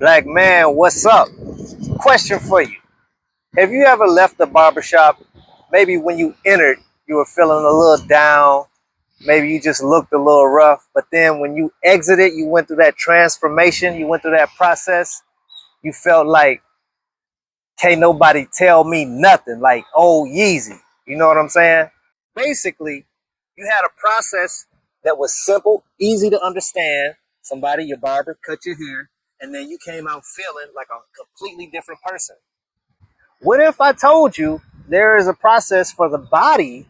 Black man, what's up? Question for you. Have you ever left the barbershop? Maybe when you entered, you were feeling a little down. Maybe you just looked a little rough. But then when you exited, you went through that transformation, you went through that process. You felt like, can't nobody tell me nothing. Like, oh, Yeezy. You know what I'm saying? Basically, you had a process that was simple, easy to understand. Somebody, your barber, cut your hair, and then you came out feeling like a completely different person. What if I told you there is a process for the body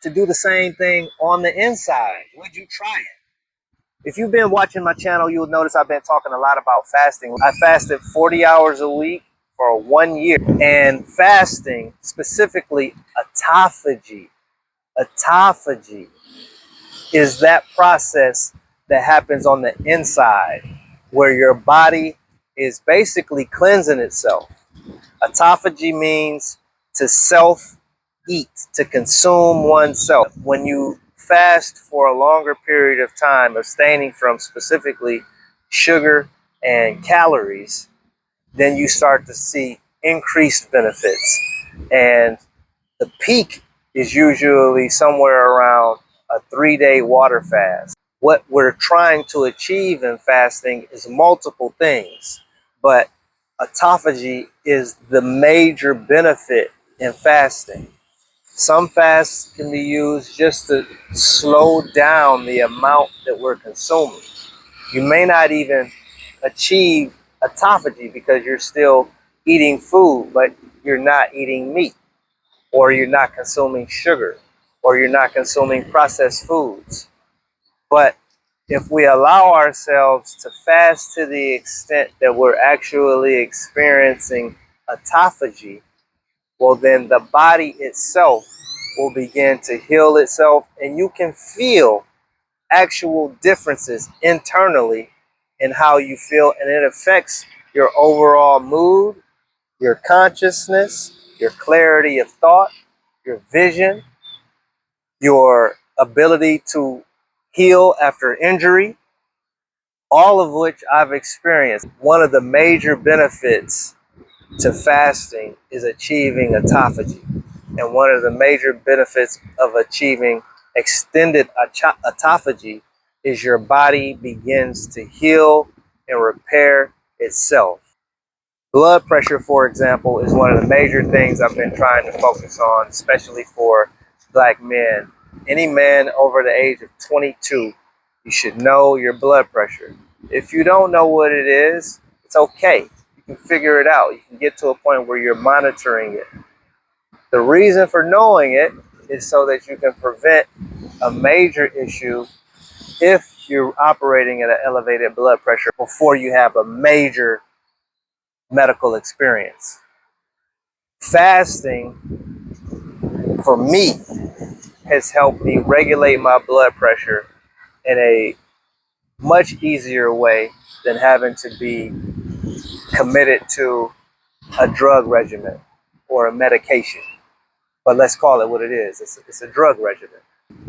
to do the same thing on the inside? Would you try it? If you've been watching my channel, you'll notice I've been talking a lot about fasting. I fasted 40 hours a week for 1 year. And fasting, specifically autophagy is that process that happens on the inside where your body is basically cleansing itself. Autophagy means to self-eat, to consume oneself. When you fast for a longer period of time, abstaining from specifically sugar and calories, then you start to see increased benefits. And the peak is usually somewhere around a 3-day water fast. What we're trying to achieve in fasting is multiple things, but autophagy is the major benefit in fasting. Some fasts can be used just to slow down the amount that we're consuming. You may not even achieve autophagy because you're still eating food, but you're not eating meat, or you're not consuming sugar, or you're not consuming processed foods. But if we allow ourselves to fast to the extent that we're actually experiencing autophagy, well, then the body itself will begin to heal itself, and you can feel actual differences internally in how you feel, and it affects your overall mood, your consciousness, your clarity of thought, your vision, your ability to heal after injury, all of which I've experienced. One of the major benefits to fasting is achieving autophagy. And one of the major benefits of achieving extended autophagy is your body begins to heal and repair itself. Blood pressure, for example, is one of the major things I've been trying to focus on, especially for Black men. Any man over the age of 22, you should know your blood pressure. If you don't know what it is, it's okay. You can figure it out. You can get to a point where you're monitoring it. The reason for knowing it is so that you can prevent a major issue if you're operating at an elevated blood pressure before you have a major medical experience. Fasting, for me, has helped me regulate my blood pressure in a much easier way than having to be committed to a drug regimen or a medication. But let's call it what it is. It's a drug regimen.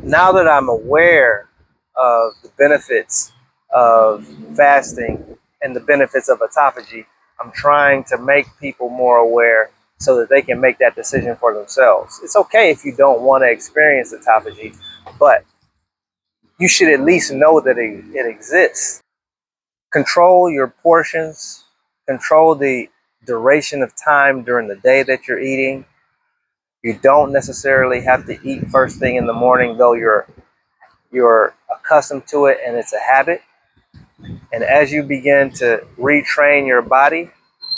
Now that I'm aware of the benefits of fasting and the benefits of autophagy, I'm trying to make people more aware so that they can make that decision for themselves. It's okay if you don't want to experience autophagy, but you should at least know that it exists. Control your portions, control the duration of time during the day that you're eating. You don't necessarily have to eat first thing in the morning, though you're accustomed to it and it's a habit. And as you begin to retrain your body,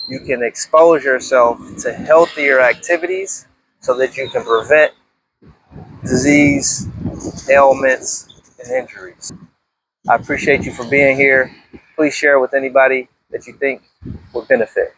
you can expose yourself to healthier activities so that you can prevent disease, ailments, and injuries. I appreciate you for being here. Please share with anybody that you think would benefit.